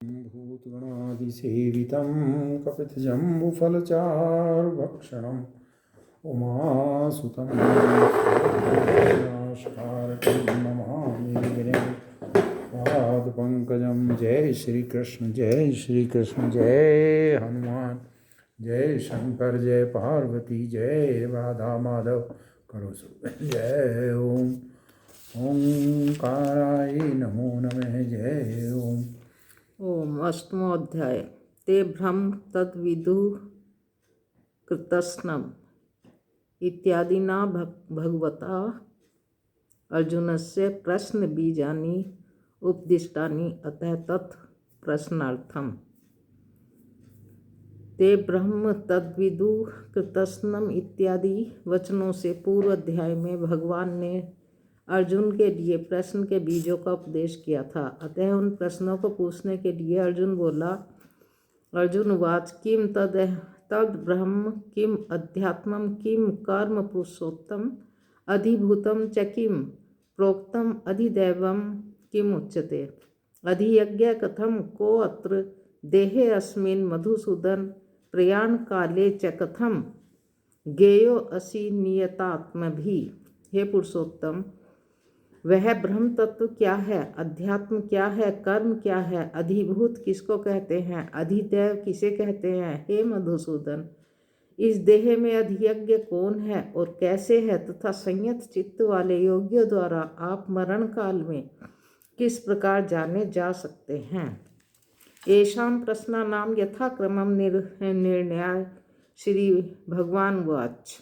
भूतगणादिसेवितं कपितजम्बुफलचारुभक्षणम् उमासुतं नाशकारकं नमामि पादपङ्कजं। जय श्री कृष्ण जय हनुमान, जय शंकर जय पार्वती, जय राधा माधव करो सो जय। ओम ओंकाराय नमो नमः। जय ओम। ओम। अष्टमोऽध्याय। ते ब्रह्म तद्विदु कृतस्नम् इत्यादिना भगवता अर्जुनस्य प्रश्नबीजानि उपदिष्टानि अतः तत् प्रश्नार्थम्। ते ब्रह्म तद्विदु कृतस्नम् इत्यादि वचनों से पूर्व अध्याय में भगवान ने अर्जुन के लिए प्रश्न के बीजों का उपदेश किया था। अतः उन प्रश्नों को पूछने के लिए अर्जुन बोला। अर्जुन वाच किम तद ब्रह्म किम अध्यात्मम किम कर्म पुरुषोत्तम अधिभूतम च किम प्रोक्तम अधिदैवम किम उच्यते अधियज्ञ कथम को अत्र देहे अस्मिन् मधुसूदन प्रयाण काले च कथम गेयो असि नियतात्म भी। हे पुरुषोत्तम, वह ब्रह्म तत्व क्या है, अध्यात्म क्या है, कर्म क्या है, अधिभूत किसको कहते हैं, अधिदैव किसे कहते हैं। हे मधुसूदन, इस देह में अधियज्ञ कौन है और कैसे है तथा संयत चित्त वाले योगियों द्वारा आप मरण काल में किस प्रकार जाने जा सकते हैं। येषां प्रश्नानां यथाक्रमं निर्णयाय श्री भगवान वाच।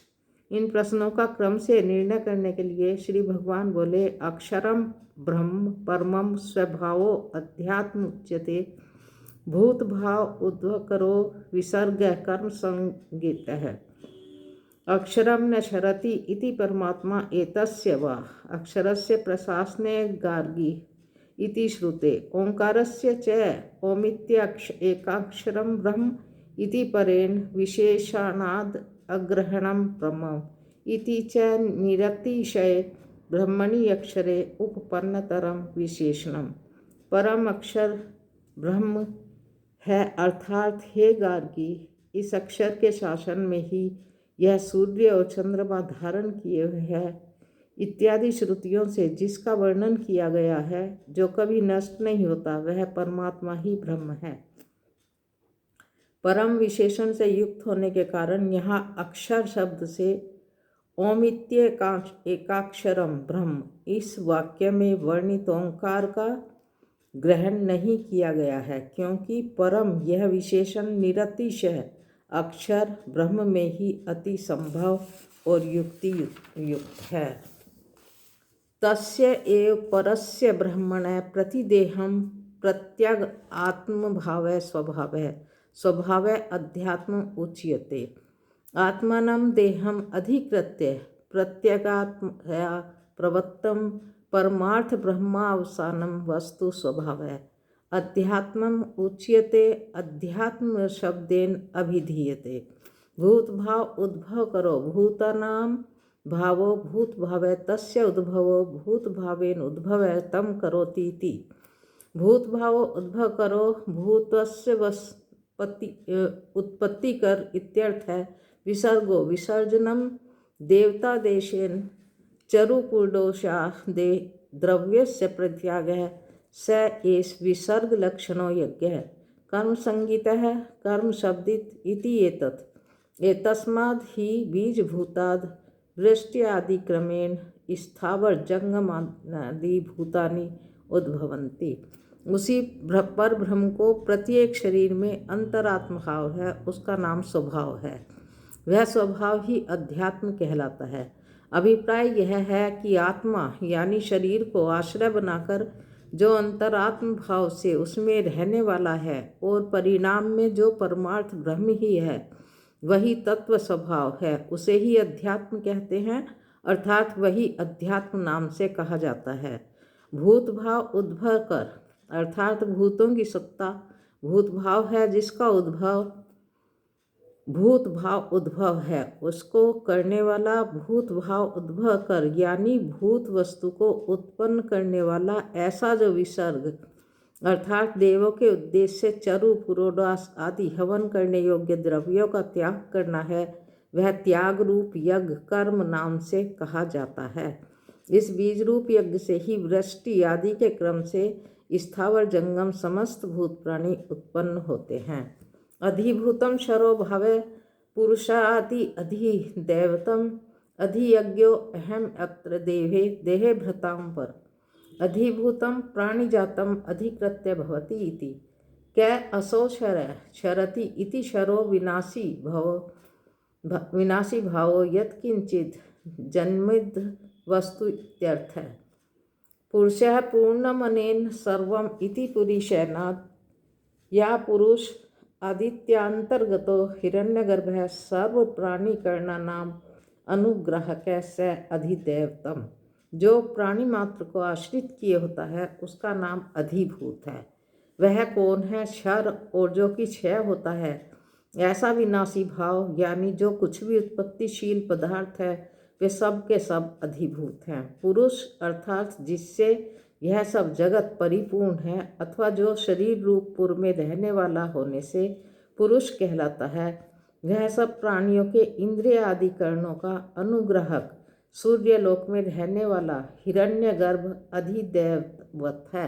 इन प्रश्नों का क्रम से निर्णय करने के लिए श्री भगवान बोले। अक्षरम ब्रह्म परमं स्वभावो अध्यात्म उच्यते भूत भाव उद्भव करो विसर्ग कर्म संगीत है। अक्षरम न शरति इति परमात्मा एतस्य वा अक्षरस्य प्रशासने गार्गी इति श्रुते ओंकारस्य च ओमित्येकाक्षरं ब्रह्म इति परेण विशेषणाद् अग्रहणं ब्रह्म इति च निरतिशय ब्रह्मणि अक्षरे उपपन्नतरं विशेषणम्। परम अक्षर ब्रह्म है, अर्थात हे गार्गी, इस अक्षर के शासन में ही यह सूर्य और चंद्रमा धारण किए हुए है इत्यादि श्रुतियों से जिसका वर्णन किया गया है, जो कभी नष्ट नहीं होता, वह परमात्मा ही ब्रह्म है। परम विशेषण से युक्त होने के कारण यहाँ अक्षर शब्द से ओमित्येकाक्षरम ब्रह्म इस वाक्य में वर्णित ओंकार का ग्रहण नहीं किया गया है, क्योंकि परम यह विशेषण निरतिशय अक्षर ब्रह्म में ही अति संभव और युक्ति युक्त है। तस्य एव परस्य ब्रह्मण प्रतिदेहम प्रत्यग आत्मभाव स्वभाव अध्यात्म उच्यते आत्मानं देहम अधिकृत्य प्रत्यगात्मया प्रवत्तम परमार्थ ब्रह्मावसानम वस्तु स्वभाव अध्यात्मम उच्यते अध्यात्म शब्देन अभिधीयते। भूत भाव उद्भव करो भूतानां भावो भूत भावे तस्य उद्भवो भूत भावेन उद्भवे तम करोति इति। भूत भावो उद्भव करो भूतस्य उत्पत्ति कर इत्यर्थ है। विसर्गो विसर्जनम देवता देशेन चरुपुर्दोषा दे द्रव्यस्य प्रत्यागः स एष विसर्ग लक्षणो यज्ञ है। कर्म संगीत है कर्म शब्दित इति एतत् एतस्माद् ही बीजभूताद् वृष्टि आदि क्रमेण स्थावर जंगमादि भूतानि उद्भवन्ति। उसी पर ब्रह्म को प्रत्येक शरीर में अंतरात्म भाव है, उसका नाम स्वभाव है। वह स्वभाव ही अध्यात्म कहलाता है। अभिप्राय यह है कि आत्मा यानी शरीर को आश्रय बनाकर जो अंतरात्म भाव से उसमें रहने वाला है और परिणाम में जो परमार्थ ब्रह्म ही है, वही तत्व स्वभाव है, उसे ही अध्यात्म कहते हैं, अर्थात वही अध्यात्म नाम से कहा जाता है। भूत भाव उद्भव कर अर्थात भूतों की सत्ता भूत भाव है, जिसका उद्भव भूत भाव उद्भव है, उसको करने वाला भूत भाव उद्भव कर यानी भूत वस्तु को उत्पन्न करने वाला ऐसा जो विसर्ग अर्थात देवों के उद्देश्य से चरु पुरोडास आदि हवन करने योग्य द्रव्यों का त्याग करना है, वह त्याग रूप यज्ञ कर्म नाम से कहा जाता है। इस बीज रूप यज्ञ से ही वृष्टि आदि के क्रम से स्थावर जंगम समस्त भूत प्राणी उत्पन्न होते हैं। अधिभूतम शरो भवे पुरुषादि अधिदैवतम अधियज्ञो अहम अत्र देहे देहे भृतां पर अधिभूतम प्राणिजातम अधिकृत्य भवति इति कै असौ शरति इति शरो विनाशी भावो यत्किंचित् जन्मिद वस्तु इत्यर्थ है। पुरुषः पूर्णमनेन सर्वम इति पुरुषेणात् या पुरुष आदित्यांतर्गतो हिरण्यगर्भः सर्व प्राणिकरणानाम अनुग्राहकः स अधिदैवतम। जो प्राणी मात्र को आश्रित किए होता है उसका नाम अधिभूत है। वह कौन है? क्षर और जो कि क्षय होता है, ऐसा विनाशी भाव यानी जो कुछ भी उत्पत्तिशील पदार्थ है वे सब के सब अधिभूत हैं। पुरुष अर्थात जिससे यह सब जगत परिपूर्ण है अथवा जो शरीर रूप पुर में रहने वाला होने से पुरुष कहलाता है, वह सब प्राणियों के इंद्रिय आदि कर्णों का अनुग्राहक सूर्यलोक में रहने वाला हिरण्यगर्भ अधिदैवत है।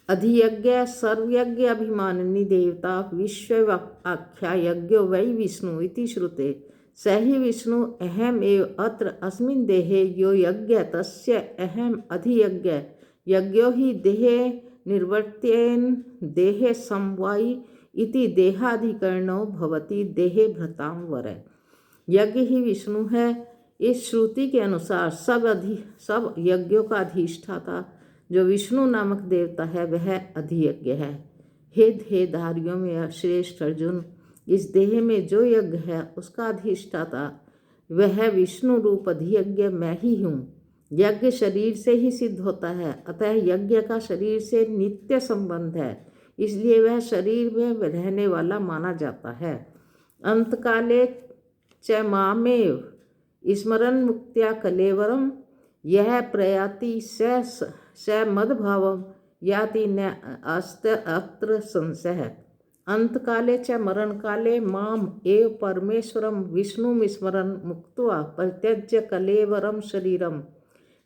अधियज्ञ सर्वयज्ञ अभिमानिनी देवता विश्व आख्या यज्ञो वै विष्णु इति श्रुते स ही विष्णु अहम एव अत्र अस्मिन् देहे यो यज्ञ तस्य अहम अधियज्ञ यज्ञो ही देहे निर्वर्त्येन देहे समवायी इति देहाधिकरणो भवति देहे भृतां वर। यज्ञ ही विष्णु है। इस श्रुति के अनुसार सब यज्ञों का अधिष्ठाता जो विष्णु नामक देवता है वह अधियज्ञ है। हे देहधारियों में श्रेष्ठ अर्जुन, इस देह में जो यज्ञ है उसका अधिष्ठाता वह विष्णु रूप अधियज्ञ मैं ही हूँ। यज्ञ शरीर से ही सिद्ध होता है, अतः यज्ञ का शरीर से नित्य संबंध है, इसलिए वह शरीर में रहने वाला माना जाता है। अंतकाले च मामेव स्मरन् मुक्त्या कलेवरम यह प्रयाति स मद्भावम याति न अत्र संशय। अंतकाले च मरण काले माम एव परमेश्वरम विष्णु स्मरन् मुक्त्वा परित्यज्य कलेवरम शरीरम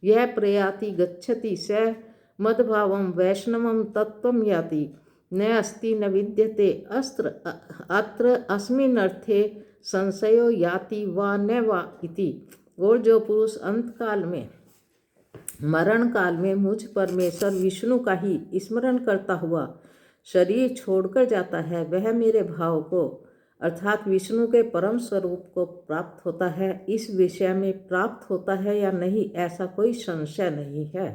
यह प्रयाति गच्छति स मद्भावम वैष्णवम तत्वम याति न अस्ति न विद्यते अत्र अस्मिन् अर्थे संशयो याति वा न वा इति। और जो पुरुष अंतकाल में मरण काल में मुझ परमेश्वर विष्णु का ही स्मरण करता हुआ शरीर छोड़कर जाता है वह मेरे भाव को अर्थात विष्णु के परम स्वरूप को प्राप्त होता है। इस विषय में प्राप्त होता है या नहीं ऐसा कोई संशय नहीं है।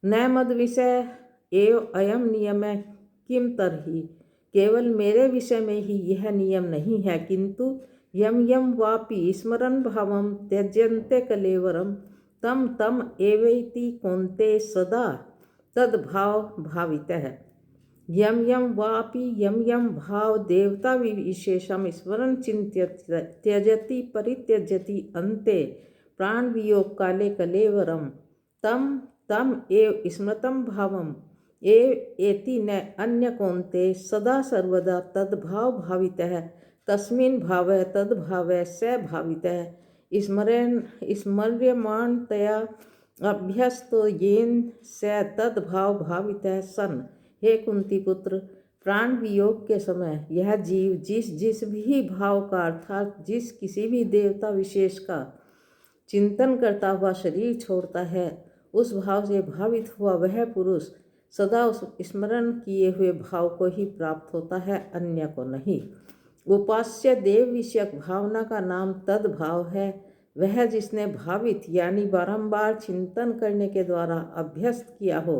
न मद विषय एव अयम नियम किम तरहि, केवल मेरे विषय में ही यह नियम नहीं है, किंतु यम यम वापि स्मरण भावम त्यज्यन्ते कलेवरम तम तम एवेति कौन्ते सदा तद्भाव भावितः। यम यम वापि यम यम भाव देवता विशेषम स्मरण चिंत्य त्यजति परित्यजति अन्ते प्राण वियोग काले कलेवरम तम तम एव स्मृतम भावम एति न अन्य कौन्ते सदा सर्वदा तद्भाव भावितः तस्मिन् भावः तद्भावः स भावितः स्मर्यमाणतया अभ्यस्तो येन स तद्भाव भावितः सन। हे कुंती पुत्र, प्राण वियोग के समय यह जीव जिस भी भाव का अर्थात जिस किसी भी देवता विशेष का चिंतन करता हुआ शरीर छोड़ता है उस भाव से भावित हुआ वह पुरुष सदा उस स्मरण किए हुए भाव को ही प्राप्त होता है, अन्य को नहीं। उपास्य देव विषयक भावना का नाम तद्भाव है। वह जिसने भावित यानी बारंबार चिंतन करने के द्वारा अभ्यस्त किया हो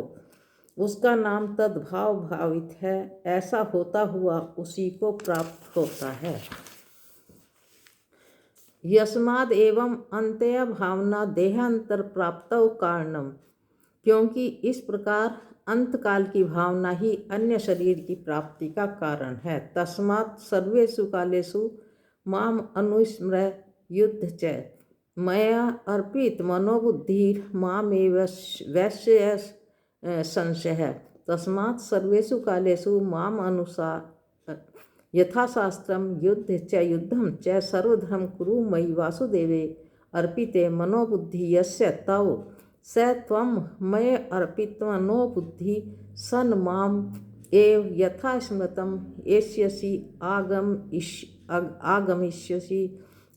उसका नाम तद्भाव भावित है। ऐसा होता हुआ उसी को प्राप्त होता है। यस्माद् एवं अंतय भावना देहांतर प्राप्तौ कारणम, क्योंकि इस प्रकार अंतकाल की भावना ही अन्य शरीर की प्राप्ति का कारण है। तस्मात् सर्वेषु कालेषु माम अनुस्मृ युद्ध च मया अर्पित मनोबुद्धिर मामेव वैश्यस संशय है। तस्मात् सर्वेषु कालेषु माम अनुसार यथाशास्त्रम युद्ध च युद्धम च सर्वधर्म कुरु मयि वासुदेवे अर्पिते मनोबुद्धि यस्य तव स त्वं मये अर्पित्वनो बुद्धि सन माम एव यथा स्मृतम एष्यसि आगमिष्यसि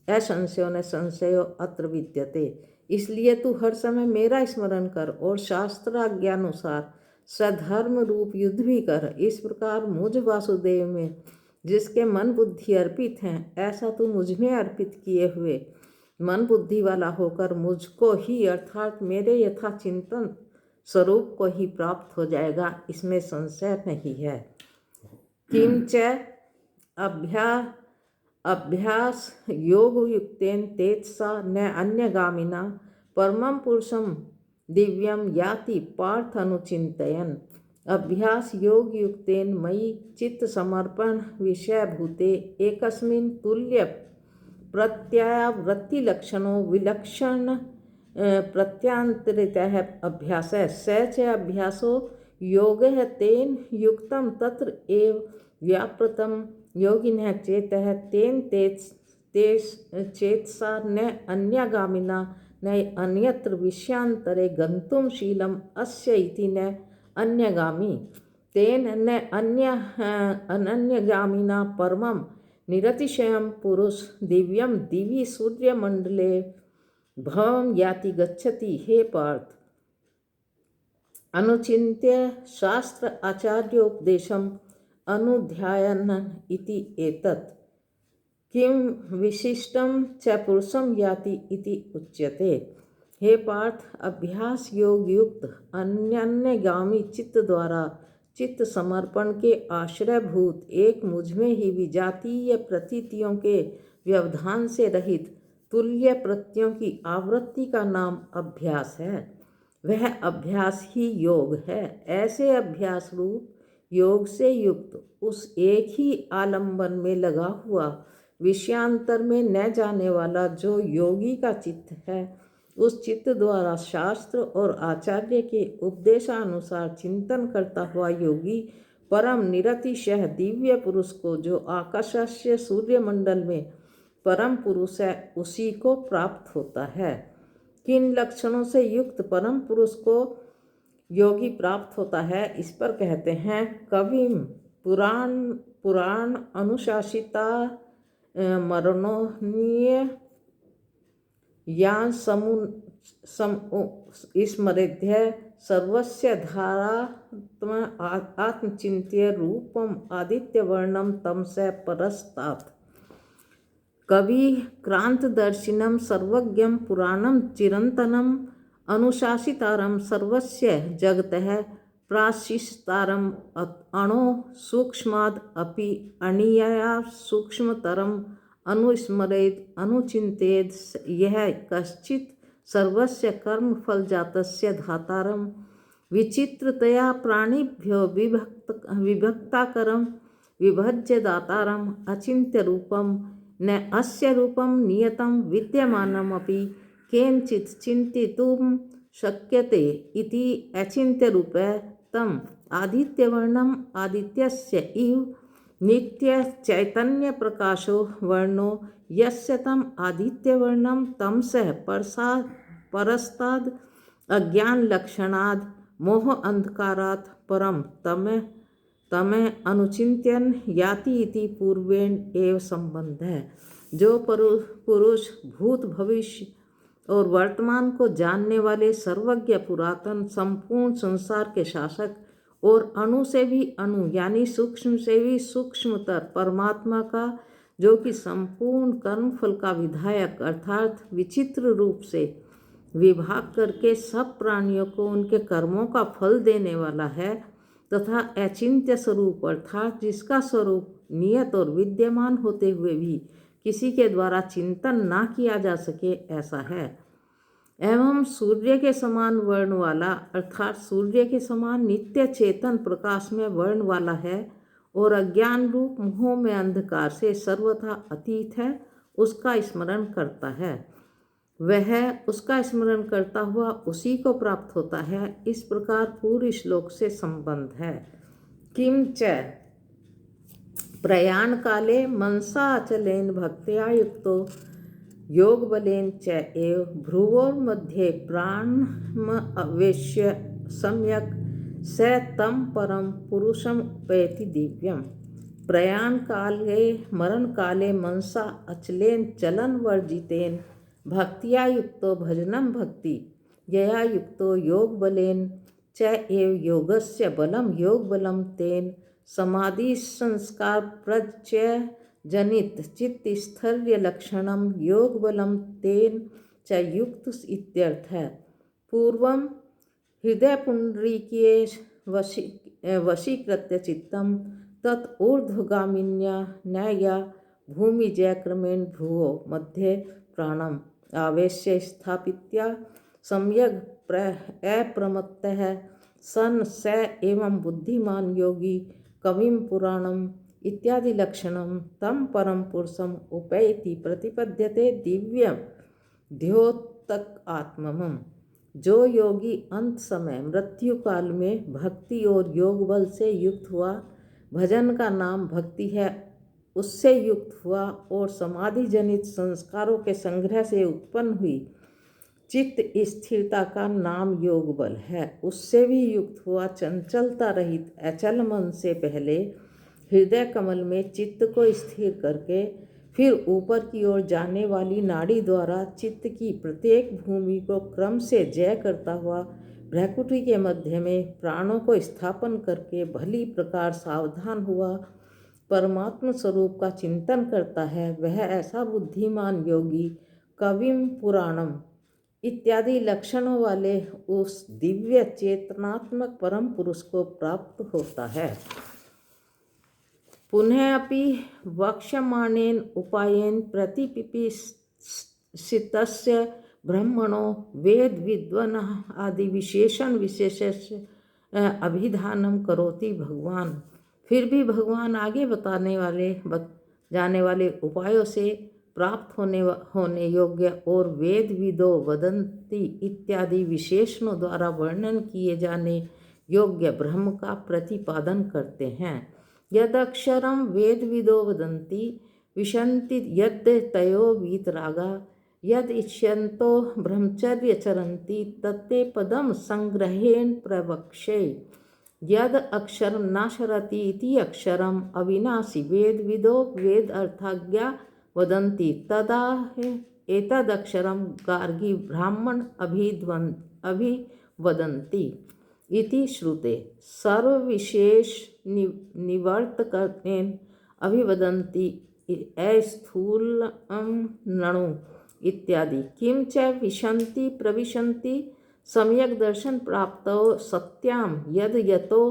असंशयो न संशयो अत्र विद्यते। इसलिए तू हर समय मेरा स्मरण कर और शास्त्राज्ञानुसार सधर्म रूप युद्ध भी कर। इस प्रकार मुझ वासुदेव में जिसके मन बुद्धि अर्पित हैं, ऐसा तू मुझ में अर्पित किए हुए मन बुद्धि वाला होकर मुझको ही अर्थात मेरे यथा चिंतन स्वरूप को ही प्राप्त हो जाएगा, इसमें संशय नहीं है। किंच अभ्यास योग युक्तेन तेजसा न अन्यगामिना परमं पुरुषम दिव्यम याति पार्थ अनुचिंतयन। अभ्यास योग युक्तेन मयि चित्त समर्पण विषय भूते एकस्मिन् तुल्य प्रत्यावृत्ति लक्षणों विलक्षण प्रत्यांतरितः अभ्यासः स च अभ्यासो योगः तेन युक्तं तत्र एव व्यापृतं योगिनः चेतः तेन चेतसा न अन्यगामिना न अन्यत्र विषयांतरे गन्तुं शीलम् अस्य इति न अन्यगामी तेन न अनन्यगामिना परमं निरतिशयं पुरुष दिव्यं दिवि सूर्यमंडले भवं याति गच्छति। हे पार्थ, अनुचिन्त्य शास्त्र आचार्योपदेशम् अनुध्यायन इति एतत् किं विशिष्टं च पुरुषं याति इति उच्यते। हे पार्थ, अभ्यास योग युक्त अन्यगामी चित्त द्वारा चित्त समर्पण के आश्रयभूत एक मुझमें ही विजातीय प्रतीतियों के व्यवधान से रहित तुल्य प्रत्ययों की आवृत्ति का नाम अभ्यास है। वह अभ्यास ही योग है। ऐसे अभ्यास रूप योग से युक्त उस एक ही आलंबन में लगा हुआ विषयांतर में न जाने वाला जो योगी का चित्त है, उस चित्त द्वारा शास्त्र और आचार्य के उपदेशानुसार चिंतन करता हुआ योगी परम निरतिशय दिव्य पुरुष को, जो आकाशस्य सूर्यमंडल में परम पुरुष है, उसी को प्राप्त होता है। किन लक्षणों से युक्त परम पुरुष को योगी प्राप्त होता है, इस पर कहते हैं। कवि पुराण अनुशासिता मरणोन्नीय या स्मरेद्य सर्वस्य धारात्म आत्मचिंत्य रूपम आदित्यवर्णम तमसे परस्तात्। कवि क्रांतदर्शिनम सर्वज्ञम पुराणम चिरंतनम अनुशासितारम सर्वस्य जगतः प्राशिष्टारम अणो सूक्ष्माद् अपि अणीयया सूक्ष्मतरम अनुस्मरेत् अनुचिंतेद। यह कश्चित् सर्वस्य कर्मफल जातस्य धातारम विचित्रतया प्राणिभ्यो विभक्ताकरम विभज्य दातारम अचिंत्य रूपम न अस्य रूपम नियतं विद्यमानमपि केनचित् चिंतितुं शक्यते इति अचिंत्य रूपः तम आदित्यवर्णम आदित्यस्य इव नित्य चैतन्य प्रकाशो वर्णो यस्य तम आदित्यवर्णम तमसः परस्ताद् अज्ञान लक्षणाद् मोह अंधकारात् परम तमे अनुचिंत्यन याति इति पूर्वेण एव संबंध है। जो पुरुष भूत भविष्य और वर्तमान को जानने वाले सर्वज्ञ पुरातन संपूर्ण संसार के शासक और अणु से भी अणु यानी सूक्ष्म से भी सूक्ष्मतर परमात्मा का, जो कि संपूर्ण कर्मफल का विधायक अर्थात विचित्र रूप से विभाग करके सब प्राणियों को उनके कर्मों का फल देने वाला है, तथा अचिंत्य स्वरूप अर्थात जिसका स्वरूप नियत और विद्यमान होते हुए भी किसी के द्वारा चिंतन ना किया जा सके, ऐसा है। एवं सूर्य के समान वर्ण वाला अर्थात सूर्य के समान नित्य चेतन प्रकाश में वर्ण वाला है और अज्ञान रूप मोह में अंधकार से सर्वथा अतीत है, उसका स्मरण करता है। वह उसका स्मरण करता हुआ उसी को प्राप्त होता है। इस प्रकार पूर्व श्लोक से संबंध है। किम च प्रयाण काले मनसा अचलेन भक्त्या युक्तो योग बलेन च एव भ्रुवोर्मध्ये प्राणमवेश्य सम्यक स तम परम पुरुषम उपैति दिव्यम। प्रयाण काले मरण काले मनसा अचलेन चलन वर्जितेन भक्त्या युक्तो भजनम भक्ति यया युक्तो योग बलेन च एव योगस्य बलम योग बलम तेन समाधि संस्कार प्रत्यय जनित चित्त स्थैर्य लक्षणम योग बलम तेन च युक्त इत्यर्थ है। पूर्वम हृदय पुंडरीकीये वशीकृत्य चित्तम तत् ऊर्ध्वगामिन्या न्याया भूमिजय क्रमेण भ्रुवो मध्ये प्राणम आवेश्य स्थापित्या सम्यग् अप्रमत्तः सन स एवं बुद्धिमान योगी कविम पुराणम इत्यादि लक्षणम तम परम पुरुषम उपैति प्रतिपद्यते दिव्यम द्योतक आत्मम। जो योगी अंत समय मृत्यु काल में भक्ति और योग बल से युक्त हुआ, भजन का नाम भक्ति है, उससे युक्त हुआ और समाधि जनित संस्कारों के संग्रह से उत्पन्न हुई चित्त स्थिरता का नाम योग बल है, उससे भी युक्त हुआ चंचलता रहित अचल मन से पहले हृदय कमल में चित्त को स्थिर करके फिर ऊपर की ओर जाने वाली नाड़ी द्वारा चित्त की प्रत्येक भूमि को क्रम से जय करता हुआ भ्रकुटी के मध्य में प्राणों को स्थापन करके भली प्रकार सावधान हुआ परमात्म स्वरूप का चिंतन करता है, वह ऐसा बुद्धिमान योगी कविम पुराणम इत्यादि लक्षणों वाले उस दिव्य चेतनात्मक परम पुरुष को प्राप्त होता है। पुनः अपि वक्ष्यमाणेन उपायेन प्रतिपिपिसितस्य ब्रह्मणो वेद विद्वन आदि विशेषण विशेषस्य अभिधानम करोति भगवान। फिर भी भगवान आगे जाने वाले उपायों से प्राप्त होने योग्य और वेद विदो वदंती इत्यादि विशेषणों द्वारा वर्णन किए जाने योग्य ब्रह्म का प्रतिपादन करते हैं। यद अक्षरम वेद विदो वदंती विशन्ति यद तयो वीतरागा यद इष्यन्तो ब्रह्मचर्य चरन्ति तत्ते पदम संग्रहेण प्रवक्ष्ये। यद अक्षरम नाशरति इति अक्षरम अविनाशी वेद विदो वेद अर्थाज्ञा वदन्ति तदा एतदक्षरम गार्गी ब्राह्मण अभिवदन्ति इति श्रुते। सर्वविशेष निवर्तकेन अभिवदन्ति स्थूलम नणु इत्यादि। किम च विशन्ति प्रविशन्ति सम्यक दर्शन प्राप्तो सत्याम यद यतो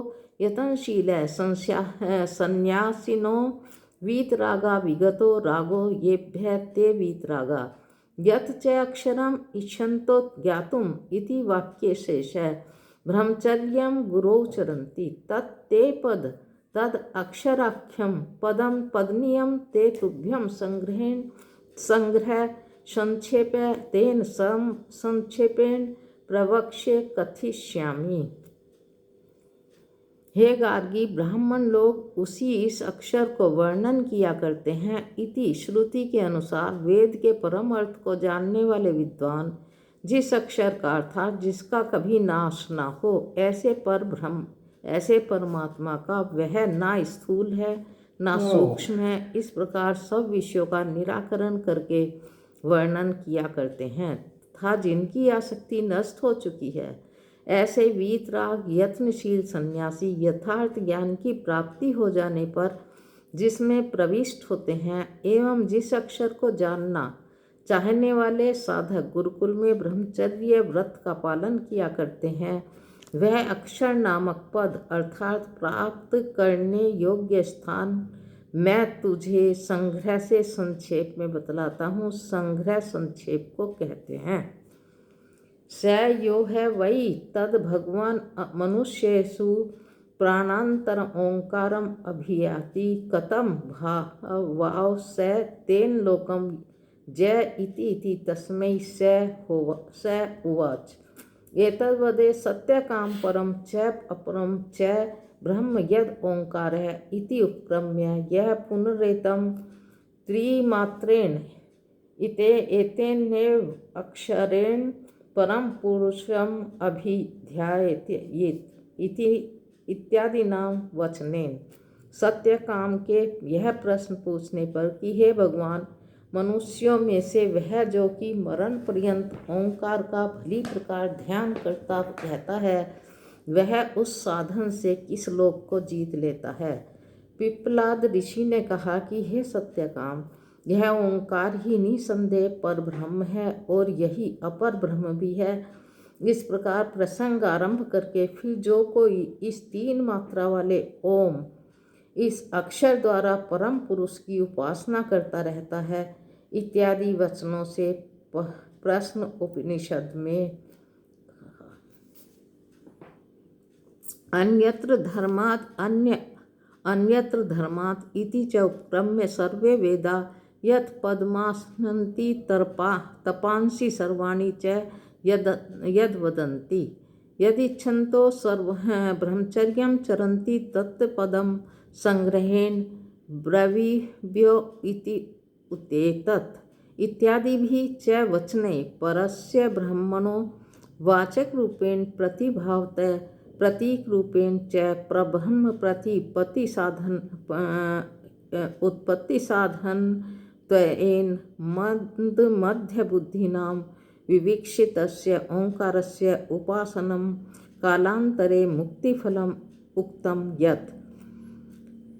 यतनशील संन्यासिनो वीतरागा विगतो रागो येभ्य ते वीतरागा। यत् च अक्षरम इच्छन्तो ज्ञातुम इति वाक्ये शेष ब्रह्मचर्यं गुरौ चरन्ति तत्ते पद तद अक्षराख्यम पदम पदनीयम ते तुभ्यम संग्रह संक्षेप तेन संक्षेपेण प्रवक्ष्ये कथिष्यामि। हे गार्गी, ब्राह्मण लोग उसी इस अक्षर को वर्णन किया करते हैं। इति श्रुति के अनुसार वेद के परम अर्थ को जानने वाले विद्वान जिस अक्षर का अर्थात जिसका कभी नाश ना हो, ऐसे परमात्मा का वह ना स्थूल है ना सूक्ष्म है, इस प्रकार सब विषयों का निराकरण करके वर्णन किया करते हैं तथा जिनकी आसक्ति नष्ट हो चुकी है, ऐसे वीतराग यत्नशील सन्यासी यथार्थ ज्ञान की प्राप्ति हो जाने पर जिसमें प्रविष्ट होते हैं एवं जिस अक्षर को जानना चाहने वाले साधक गुरुकुल में ब्रह्मचर्य व्रत का पालन किया करते हैं, वह अक्षर नामक पद अर्थात प्राप्त करने योग्य स्थान मैं तुझे संग्रह से संक्षेप में बतलाता हूँ। संग्रह संक्षेप को कहते हैं। स यो है वही तद भगवान मनुष्येषु प्राणांतर ओंकारम अभियाति कतम भाव स तेन लोकम जय इति तस्मै स उवाच। एतद्वदे सत्यकाम परम चैप अपरम च ब्रह्म यद ओंकारः इति उपक्रम्य यह पुनरेतं त्रिमात्रेण एतेनेव अक्षरेण परम पुरुषम अभिध्यायेत इति इत्यादिनां वचनेन। सत्यकाम के यह प्रश्न पूछने पर कि हे भगवान, मनुष्यों में से वह जो कि मरण पर्यंत ओंकार का भली प्रकार ध्यान करता रहता है, वह उस साधन से किस लोक को जीत लेता है। पिप्पलाद ऋषि ने कहा कि हे सत्यकाम, यह ओंकार ही निसंदेह पर ब्रह्म है और यही अपर ब्रह्म भी है। इस प्रकार प्रसंग आरंभ करके फिर जो कोई इस 3 मात्रा वाले ओम, इस अक्षर द्वारा परम पुरुष की उपासना करता रहता है, इत्यादि वचनों से प्रश्न उपनिषद में अन्यत्र धर्मात् इति च उपक्रम्य सर्वे वेदा यत् पद्मासनन्ति तपांसि सर्वाणि च यद वदन्ति यदिच्छन्तो ब्रह्मचर्यं चरन्ति तत्पदं संग्रहेण ब्रवीभ्यो इति उतेतत् इत्यादि भी च वचने परस्य ब्रह्मणो वाचक रूपेण प्रतिभावतः प्रतीक रूपेण च प्रब्रह्म प्रतिपत्ति साधन उत्पत्ति साधन त्वेन मध्य बुद्धिनां विवीक्षितस्य ओंकारस्य उपासनं कालांतरे मुक्तिफलम उक्तम यत्।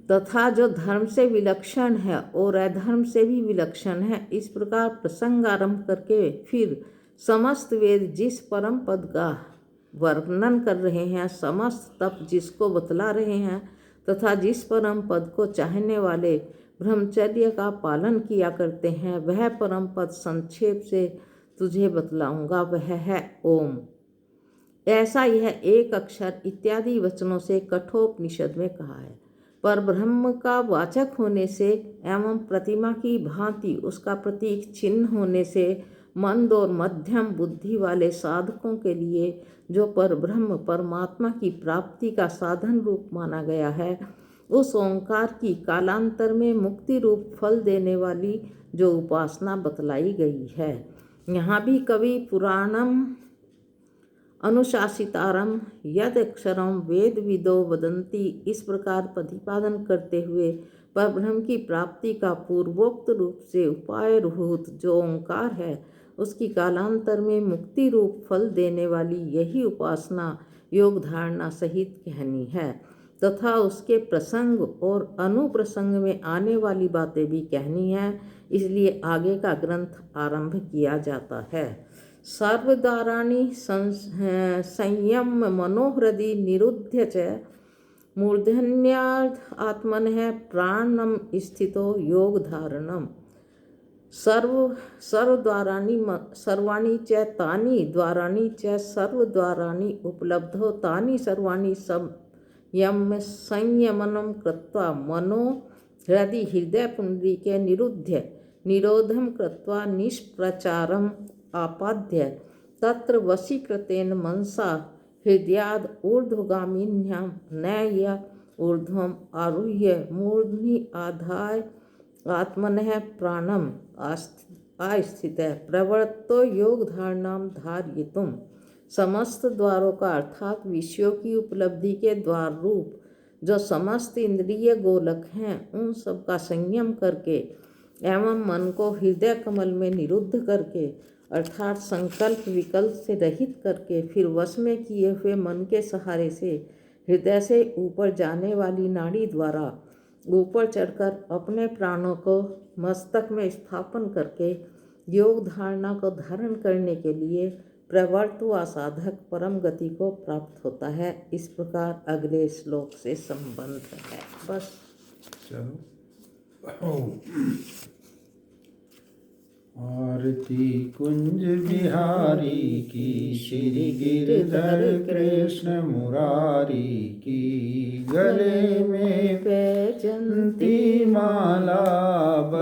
तथा जो धर्म से विलक्षण है और अधर्म से भी विलक्षण है, इस प्रकार प्रसंग आरंभ करके फिर समस्त वेद जिस परम पद का वर्णन कर रहे हैं, समस्त तप जिसको बतला रहे हैं, तथा जिस परम पद को चाहने वाले ब्रह्मचर्य का पालन किया करते हैं, वह परम पद संक्षेप से तुझे बतलाऊंगा, वह है ओम। ऐसा यह एक अक्षर इत्यादि वचनों से कठोपनिषद में कहा है। पर ब्रह्म का वाचक होने से एवं प्रतिमा की भांति उसका प्रतीक चिन्ह होने से मंद और मध्यम बुद्धि वाले साधकों के लिए जो पर ब्रह्म परमात्मा की प्राप्ति का साधन रूप माना गया है, उस ओंकार की कालांतर में मुक्ति रूप फल देने वाली जो उपासना बतलाई गई है। यहाँ भी कवि पुराणम अनुशासितारम यद अक्षरम वेद विदो वदंती इस प्रकार प्रतिपादन करते हुए परब्रह्म की प्राप्ति का पूर्वोक्त रूप से उपाय रूप जो ओंकार है, उसकी कालांतर में मुक्ति रूप फल देने वाली यही उपासना योग धारणा सहित कहनी है, तथा उसके प्रसंग और अनुप्रसंग में आने वाली बातें भी कहनी है। इसलिए आगे का ग्रंथ आरंभ किया जाता है। सर्वद्वाराणि संयम मनोहृदि निरुध्य च मूर्धन्यार्ध आत्मनः प्राणम स्थितो योग धारणम। सर्वाणि च तानि द्वाराणि च सर्वद्वाराणि उपलब्धो तानि सर्वाणि संयमनं कृत्वा मनो हृदय पुंडरीके निरुध्य निरोधं कृत्वा निष्प्रचारम् आपाद्य तत्र वशीकृतेन मनसा हृदयाद ऊर्ध्वगामिन्यां नय ऊर्ध्वम् आरुह्य मूर्ध्नि आधाय आत्मनः प्राणम आस्थितः प्रवृत्तो योग धारणां धारयितुं। समस्त द्वारों का अर्थात विषयों की उपलब्धि के द्वार रूप जो समस्त इंद्रिय गोलक हैं, उन सब का संयम करके एवं मन को हृदय कमल में निरुद्ध करके अर्थात संकल्प विकल्प से रहित करके फिर वश में किए हुए मन के सहारे से हृदय से ऊपर जाने वाली नाड़ी द्वारा ऊपर चढ़कर अपने प्राणों को मस्तक में स्थापन करके योग धारणा को धारण करने के लिए प्रवर्त व साधक परम गति को प्राप्त होता है। इस प्रकार अगले श्लोक से संबंध है। बस चलो। आरती कुंज बिहारी की, श्री गिरधर कृष्ण मुरारी की, गले में बैजंती माला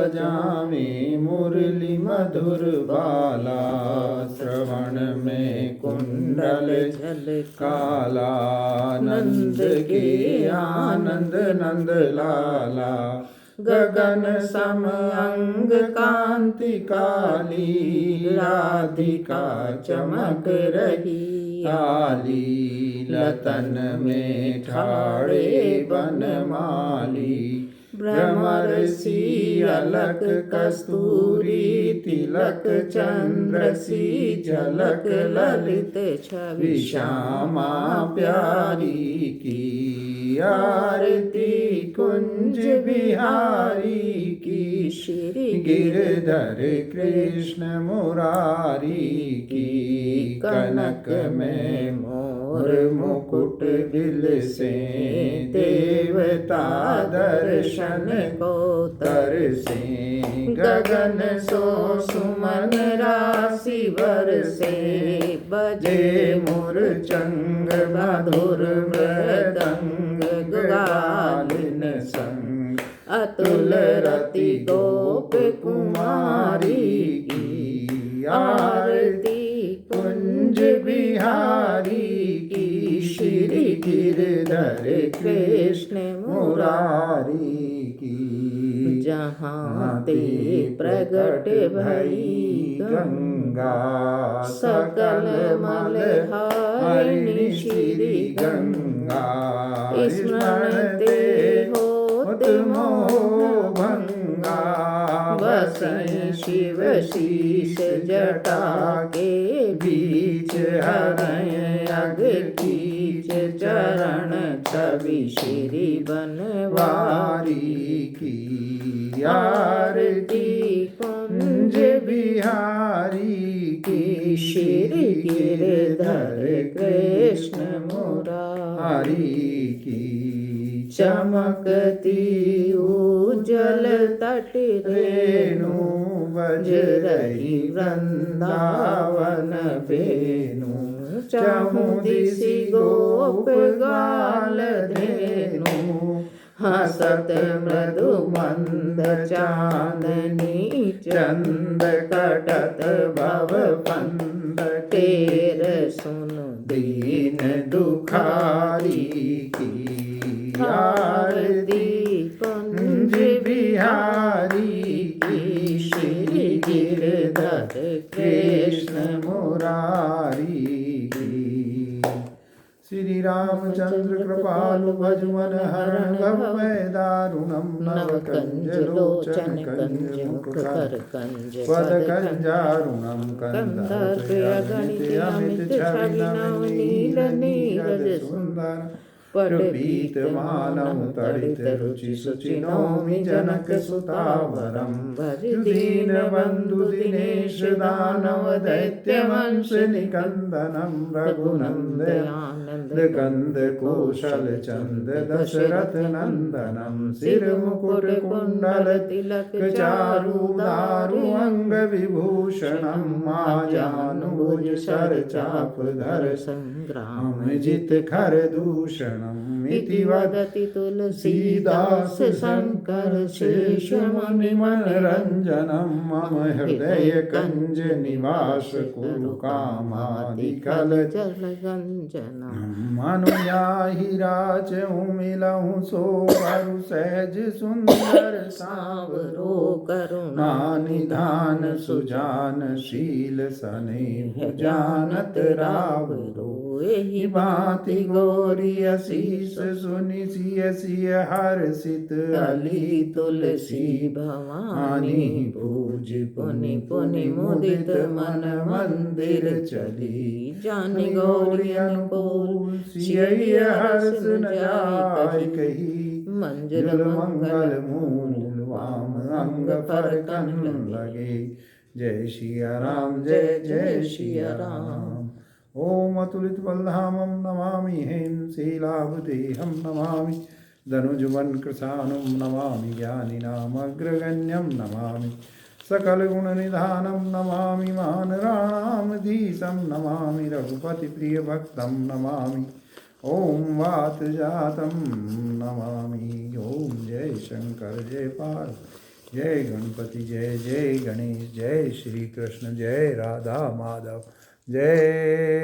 बजावे मुरली मधुर बाला, श्रवण में कुंडल काला, नंद के आनंद नंद लाला, गगन सम अंग कांति काली, राधिका चमक रही आली, लतन में ठाड़े बनमाली, भ्रमर सी अलक कस्तूरी, तिलक चंद्र सी झलक ललित छवि, श्यामा प्यारी की आरती, कुंज बिहारी की, श्री गिरधर कृष्ण मुरारी की, कनक में मोर मुकुट बिल से, देवता दर्शन को तरसे, गगन सो सुमन राशि बरसे, बजे मुरचंग मधुर मृदंग, गालिन संग, अतुल रति गोप कुमारी की आरती, कुंज बिहारी की, श्री गिरधर कृष्ण मुरारी की। जहाँ ते प्रगट भई गंगा, सकल मल हारिणी श्री गंगा, स्मरण ते होत मोह भंगा, बसै शिव शीश जटा के बीच, हरय अग कीच चरण छवि, श्री बनवारी की आरती, कुंज बिहारी की, श्री गिरधर कृष्ण मुरारी की। चमकती उज्जल तट रेणु, बज रही वृंदावन बेनु, चहुदिसि गोप गाल धेनु, हसत मृदु मंद चांदनी, चंद कटत भव पंद, तेर सुन दीन दुखारी की आरती, कुंज बिहारी की, श्री गिरधर कृष्ण मुरारी की। श्री रामचंद्र कृपालु भजमन हरण, भय दारुणम नव कंज लोचन, कंज मुख कर कंज पद कंजारुणम, कंदर्प अगणित अमित छवि, नव नील नीरज सुंदर, पीत मानव तड़ित रुचि सुचि, नौमि जनक सुतावरम, भज दीन बंधु दिनेश दानव, दैत्य वंश निकंदनम, रघुनंद आनंद कंद कौशल चंद, दशरथ नंदनम, सिर मुकुट कुंडल तिलक चारु, दारु अंग विभूषणम, माजानुभुज शर चाप धर, संग्राम जित खर दूषण, इति वदति तुलसीदास शंकर, शेष मुनि मनरंजनम, मम हृदय कंज निवास कुरु, कामादिकल जलगंजनम, मनुयाहि राचहु मिलहु, सो वरु सहज सुंदर सांवरो, करुणा निधान सुजान, शील सनेहु जानत रावरो, एहि भांति गौरी असीस सुनि, सिय सिय हर्षित अली तुलसी भवानी, पूज पुनि पुनि मुदित मन मंदिर चली, जानि गौरी अनुकूल, सिय हर्ष न जाय कही, मंजुल मंगल मूल, वाम अंग फरकन लगे, जय सिया राम जय जय सिया राम। ओम अतुलित बलधामं नमामि, हेम शैलाभदेहं नमामि, धनुजवन कृशानुं नमामि, ज्ञानिनामग्रगण्यं नमामि, सकलगुणनिधानं नमामि, मानराणामधीशं नमामि, रघुपतिप्रियभक्तं नमामि, ओम वातजातं नमामि। ओम जय शंकर जय पार्वती जय गणपति जय जय गणेश जय श्री कृष्ण जय राधा माधव जय